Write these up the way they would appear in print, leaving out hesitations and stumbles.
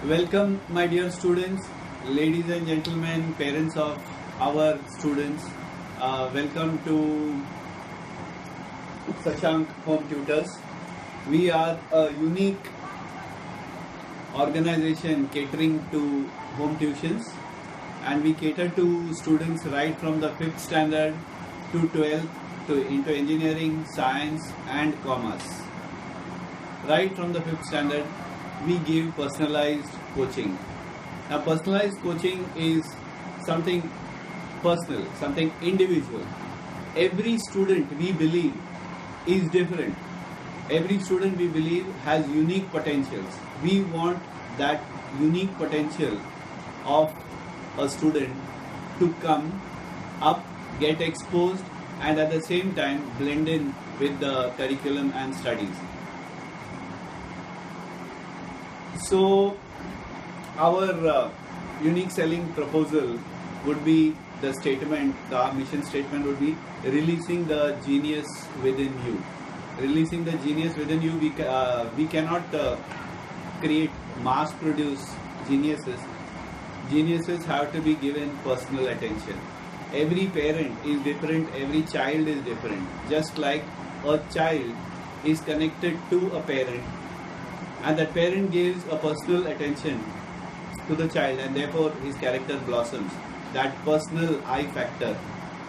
Welcome, my dear students, ladies and gentlemen, parents of our students. Welcome to Shashank Home Tutors. We are a unique organization catering to home tuitions, and we cater to students right from the 5th standard to 12th into engineering, science and commerce. Right from the 5th standard, we give personalized coaching. Now, personalized coaching is something personal, something individual. Every student, we believe, is different. Every student, we believe, has unique potentials. We want that unique potential of a student to come up, get exposed, and at the same time blend in with the curriculum and studies. So our unique selling proposal would be our mission statement would be releasing the genius within you. Releasing the genius within you, we cannot create mass-produce geniuses. Geniuses have to be given personal attention. Every parent is different, every child is different. Just like a child is connected to a parent, and that parent gives a personal attention to the child, and therefore his character blossoms. That personal I factor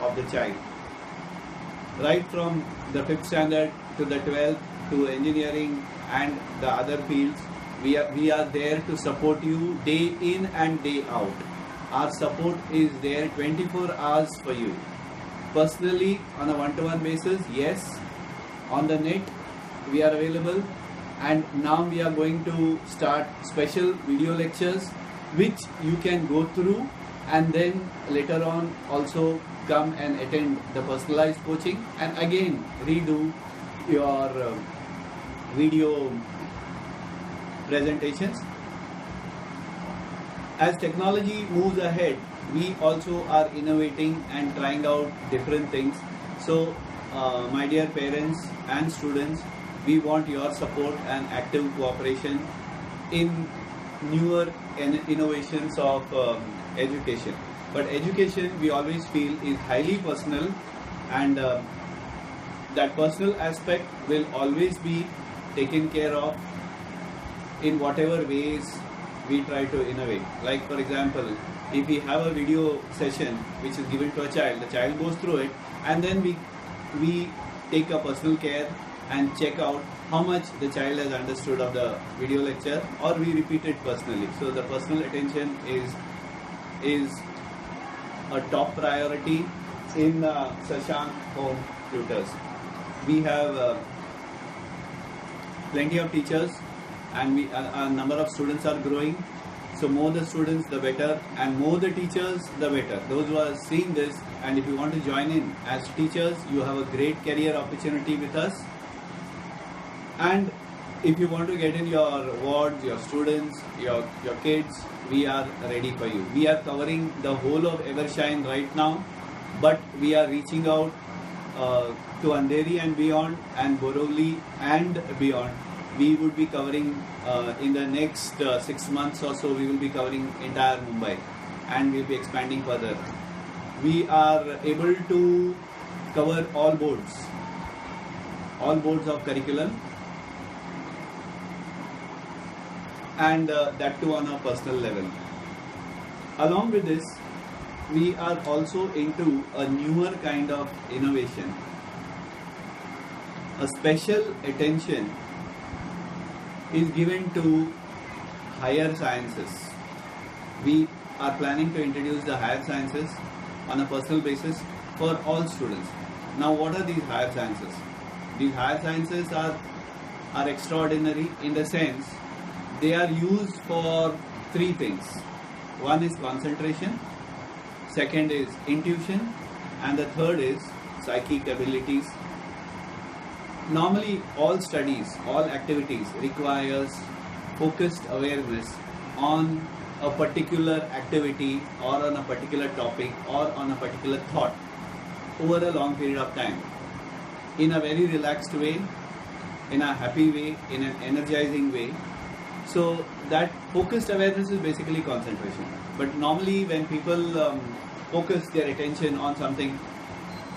of the child. Right from the 5th standard to the 12th to engineering and the other fields, we are there to support you day in and day out. Our support is there 24 hours for you. Personally, on a one-to-one basis, yes. On the net, we are available. And now we are going to start special video lectures which you can go through, and then later on also come and attend the personalized coaching and again redo your video presentations. As technology moves ahead, we also are innovating and trying out different things. So my dear parents and students, we want your support and active cooperation in newer innovations of education. But education, we always feel, is highly personal, and that personal aspect will always be taken care of in whatever ways we try to innovate. Like, for example, if we have a video session which is given to a child, the child goes through it, and then we take a personal care and check out how much the child has understood of the video lecture, or we repeat it personally. So the personal attention is a top priority in Shashank Home Tutors. We have plenty of teachers, and our number of students are growing. So more the students, the better, and more the teachers, the better. Those who are seeing this, and if you want to join in as teachers, you have a great career opportunity with us. And if you want to get in your wards, your students, your kids, we are ready for you. We are covering the whole of Evershine right now, but we are reaching out to Andheri and beyond, and Borivali and beyond. We would be covering in the next 6 months or so, we will be covering entire Mumbai, and we will be expanding further. We are able to cover all boards of curriculum, and that too on a personal level. Along with this, we are also into a newer kind of innovation. A special attention is given to higher sciences. We are planning to introduce the higher sciences on a personal basis for all students. Now, what are these higher sciences? These higher sciences are extraordinary in the sense they are used for 3 things. One is concentration, second is intuition, and the third is psychic abilities. Normally, all studies, all activities requires focused awareness on a particular activity or on a particular topic or on a particular thought over a long period of time, in a very relaxed way, in a happy way, in an energizing way. So that focused awareness is basically concentration. But normally when people focus their attention on something,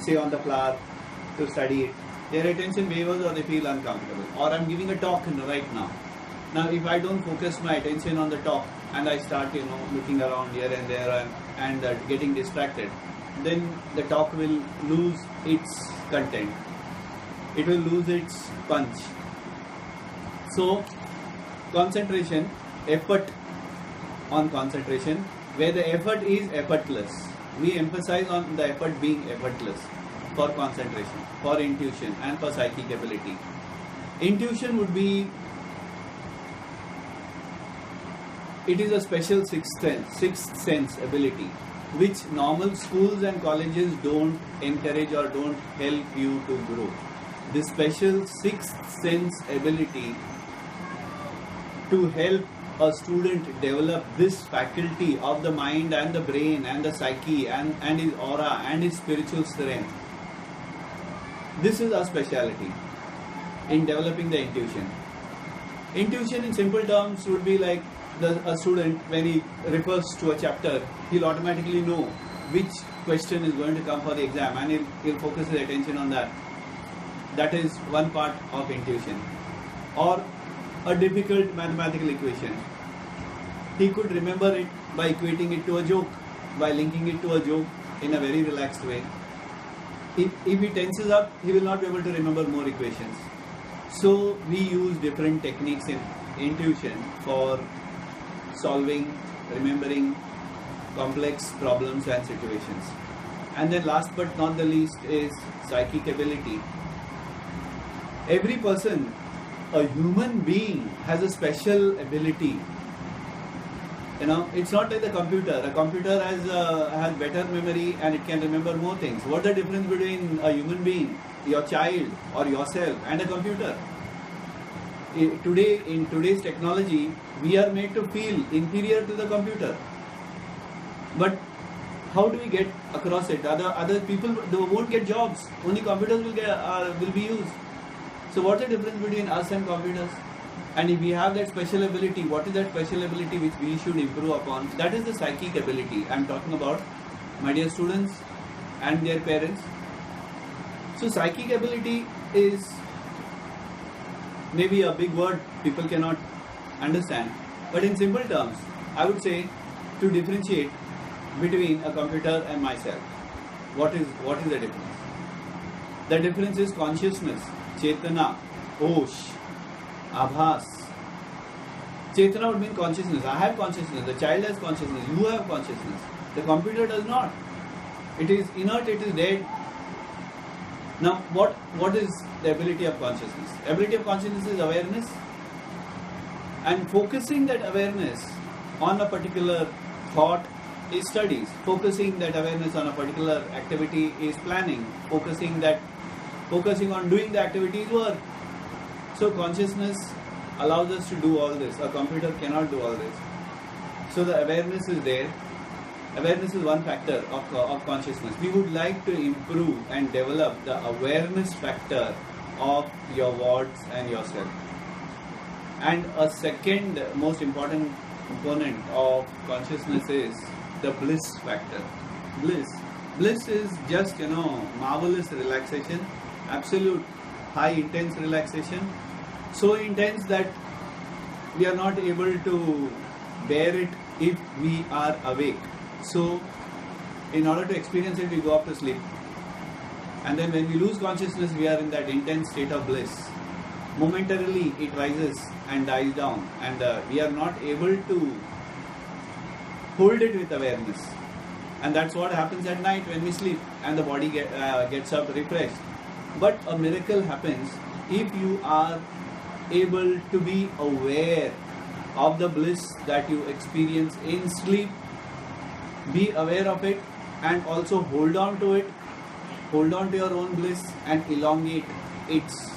say on the flower to study it, their attention wavers or they feel uncomfortable. Or I'm giving a talk right now. Now if I don't focus my attention on the talk and I start looking around here and there and getting distracted, then the talk will lose its content. It will lose its punch. So concentration, effort on concentration, where the effort is effortless. We emphasize on the effort being effortless for concentration, for intuition and for psychic ability. Intuition would be, it is a special sixth sense ability which normal schools and colleges don't encourage or don't help you to grow. This special sixth sense ability to help a student develop this faculty of the mind and the brain and the psyche and his aura and his spiritual strength. This is our speciality in developing the intuition. Intuition in simple terms would be like a student, when he refers to a chapter, he'll automatically know which question is going to come for the exam and he'll focus his attention on that. That is one part of intuition. Or a difficult mathematical equation, he could remember it by equating it to a joke, by linking it to a joke in a very relaxed way. If he tenses up, he will not be able to remember more equations. So we use different techniques in intuition for solving, remembering complex problems and situations. And then last but not the least is psychic ability. Every person, a human being, has a special ability. It's not like the computer. A computer has better memory and it can remember more things. What's the difference between a human being, your child or yourself, and a computer? Today, in today's technology, we are made to feel inferior to the computer. But how do we get across it? Other people won't get jobs. Only computers will be used. So what's the difference between us and computers? And if we have that special ability, what is that special ability which we should improve upon? That is the psychic ability I'm talking about, my dear students and their parents. So psychic ability is maybe a big word people cannot understand, but in simple terms, I would say to differentiate between a computer and myself. What is the difference? The difference is consciousness, Chetana, Hosh, Abhas. Chetana would mean consciousness. I have consciousness. The child has consciousness. You have consciousness. The computer does not. It is inert. It is dead. Now, what is the ability of consciousness? Ability of consciousness is awareness, and focusing that awareness on a particular thought is studies. Focusing that awareness on a particular activity is planning. Focusing on doing the activity is work. So consciousness allows us to do all this. A computer cannot do all this. So the awareness is there. Awareness is one factor of consciousness. We would like to improve and develop the awareness factor of your words and yourself. And a second most important component of consciousness is the bliss factor. Bliss is just marvelous relaxation, absolute high intense relaxation, so intense that we are not able to bear it if we are awake. So in order to experience it, we go up to sleep, and then when we lose consciousness, we are in that intense state of bliss. Momentarily it rises and dies down, and we are not able to hold it with awareness. And that's what happens at night when we sleep and the body gets up refreshed. But a miracle happens if you are able to be aware of the bliss that you experience in sleep. Be aware of it and also hold on to it. Hold on to your own bliss and elongate its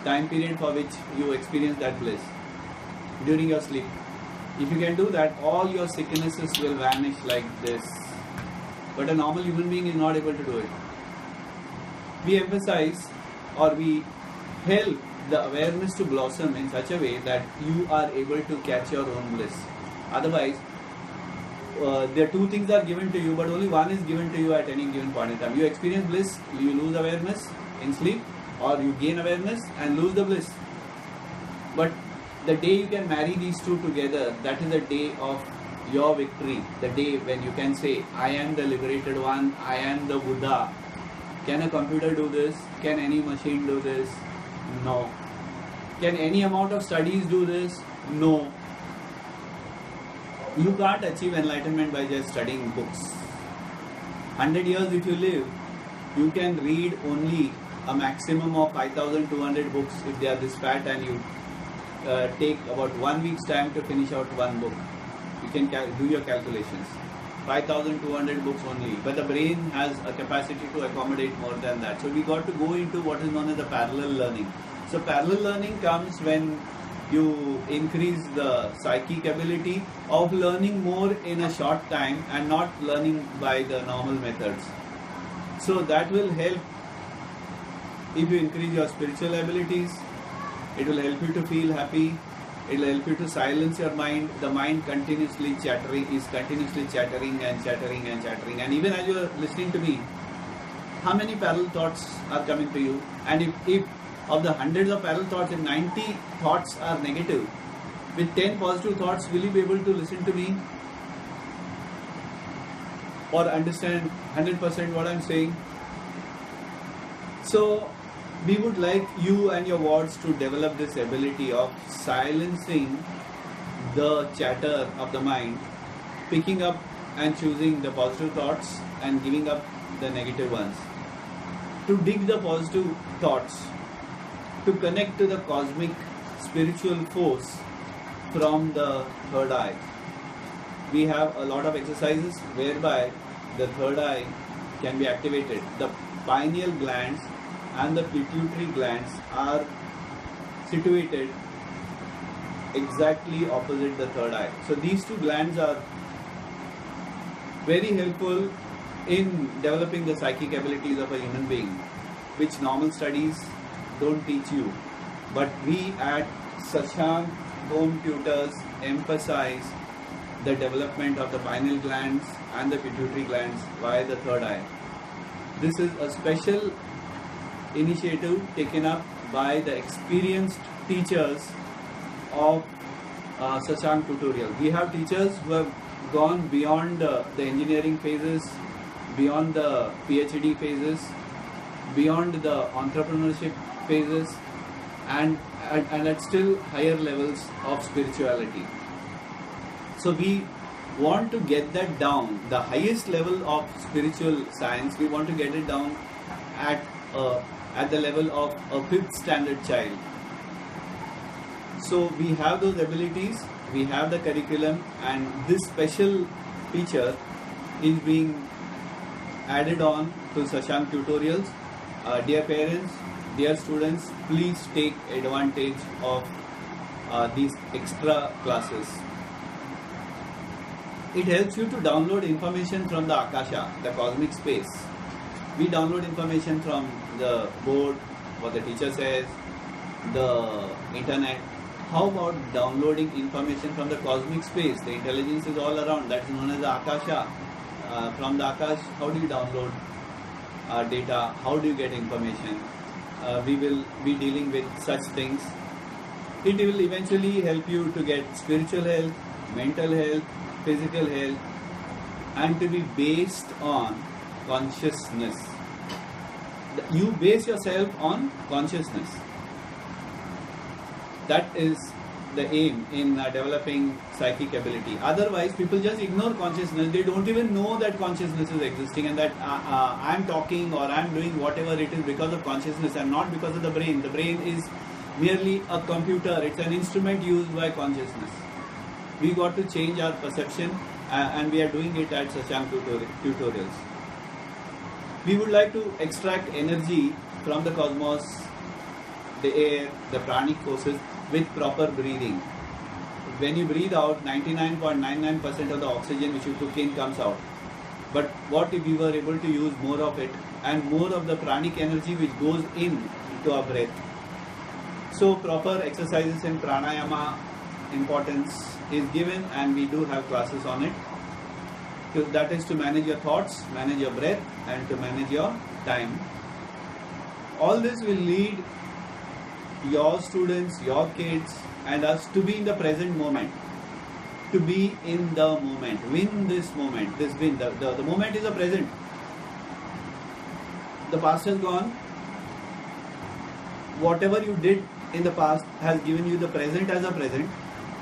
time period for which you experience that bliss during your sleep. If you can do that, all your sicknesses will vanish like this. But a normal human being is not able to do it. We emphasize or we help the awareness to blossom in such a way that you are able to catch your own bliss. Otherwise, there are two things are given to you, but only one is given to you at any given point in time. You experience bliss, you lose awareness in sleep, or you gain awareness and lose the bliss. But the day you can marry these two together, that is the day of your victory. The day when you can say, I am the liberated one, I am the Buddha. Can a computer do this? Can any machine do this? No. Can any amount of studies do this? No. You can't achieve enlightenment by just studying books. 100 years if you live, you can read only a maximum of 5,200 books if they are this fat, and you take about 1 week's time to finish out one book. You can do your calculations. 5,200 books only, but the brain has a capacity to accommodate more than that. So we got to go into what is known as the parallel learning. So parallel learning comes when you increase the psychic ability of learning more in a short time and not learning by the normal methods. So that will help if you increase your spiritual abilities. It will help you to feel happy. It will help you to silence your mind. The mind continuously chattering and chattering. And even as you are listening to me, how many parallel thoughts are coming to you? And if of the hundreds of parallel thoughts, if 90 thoughts are negative, with 10 positive thoughts, will you be able to listen to me or understand 100% what I am saying? So we would like you and your wards to develop this ability of silencing the chatter of the mind, picking up and choosing the positive thoughts and giving up the negative ones. To dig the positive thoughts, to connect to the cosmic spiritual force from the third eye. We have a lot of exercises whereby the third eye can be activated. The pineal glands and the pituitary glands are situated exactly opposite the third eye. So these two glands are very helpful in developing the psychic abilities of a human being, which normal studies don't teach you. But we at Shashank Home Tutors emphasize the development of the pineal glands and the pituitary glands via the third eye. This is a special initiative taken up by the experienced teachers of Shashank tutorial. We have teachers who have gone beyond the engineering phases, beyond the PhD phases, beyond the entrepreneurship phases, and at still higher levels of spirituality. So we want to get that down, the highest level of spiritual science. We want to get it down at the level of a 5th standard child. So we have those abilities, we have the curriculum, and this special feature is being added on to Shashank tutorials. Dear parents, dear students, please take advantage of these extra classes. It helps you to download information from the Akasha, the cosmic space. We download information from the board, what the teacher says, the internet. How about downloading information from the cosmic space? The intelligence is all around. That is known as the Akasha. From the Akash, how do you download data? How do you get information? We will be dealing with such things. It will eventually help you to get spiritual health, mental health, physical health, and to be based on consciousness. You base yourself on consciousness. That is the aim in developing psychic ability. Otherwise, people just ignore consciousness. They don't even know that consciousness is existing, and that I'm talking or I'm doing whatever it is because of consciousness and not because of the brain. The brain is merely a computer. It's an instrument used by consciousness. We got to change our perception, and we are doing it at Shashank tutorials. We would like to extract energy from the cosmos, the air, the pranic forces with proper breathing. When you breathe out, 99.99% of the oxygen which you took in comes out. But what if we were able to use more of it and more of the pranic energy which goes in to our breath? So proper exercises in pranayama importance is given, and we do have classes on it. So that is to manage your thoughts, manage your breath, and to manage your time. All this will lead your students, your kids, and us to be in the present moment. To be in the moment. Win this moment. This win. The moment is the present. The past has gone. Whatever you did in the past has given you the present as a present.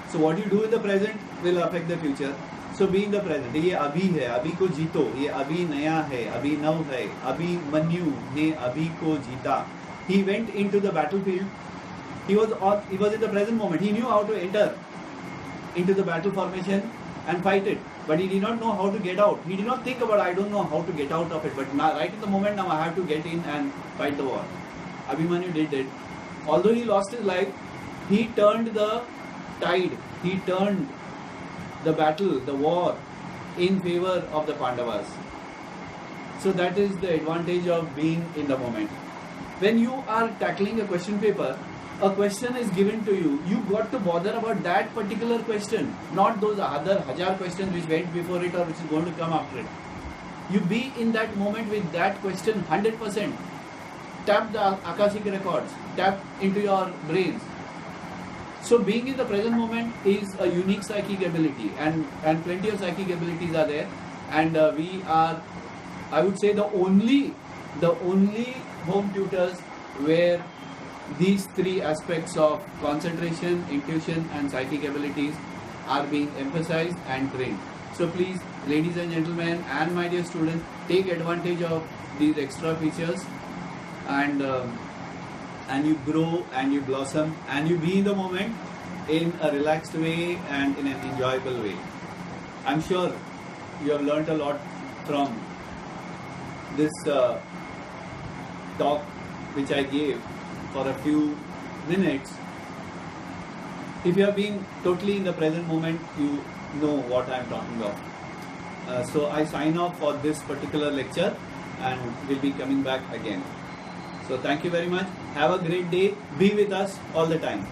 So what you do in the present will affect the future. So be in the present. ये अभी है, अभी को जीतो. ये अभी नया है, अभी नव है. अभिमन्यु ने अभी को जीता. He went into the battlefield. He was in the present moment. He knew how to enter into the battle formation and fight it. But he did not know how to get out. He did not think about, I don't know how to get out of it. But now, right in the moment, now I have to get in and fight the war. Abhimanyu did it. Although he lost his life, he turned the tide. He turned the battle, the war, in favor of the Pandavas. So that is the advantage of being in the moment. When you are tackling a question paper, a question is given to you, you got to bother about that particular question, not those other 1,000 questions which went before it or which is going to come after it. You be in that moment with that question 100%. Tap the Akashic records, tap into your brains. So being in the present moment is a unique psychic ability, and plenty of psychic abilities are there, and we are, I would say, the only home tutors where these three aspects of concentration, intuition and psychic abilities are being emphasized and trained. So please, ladies and gentlemen and my dear students, take advantage of these extra features, and you grow and you blossom and you be in the moment in a relaxed way and in an enjoyable way. I'm sure you have learnt a lot from this talk which I gave for a few minutes. If you have been totally in the present moment, you know what I am talking about. So I sign off for this particular lecture and will be coming back again. So thank you very much. Have a great day. Be with us all the time.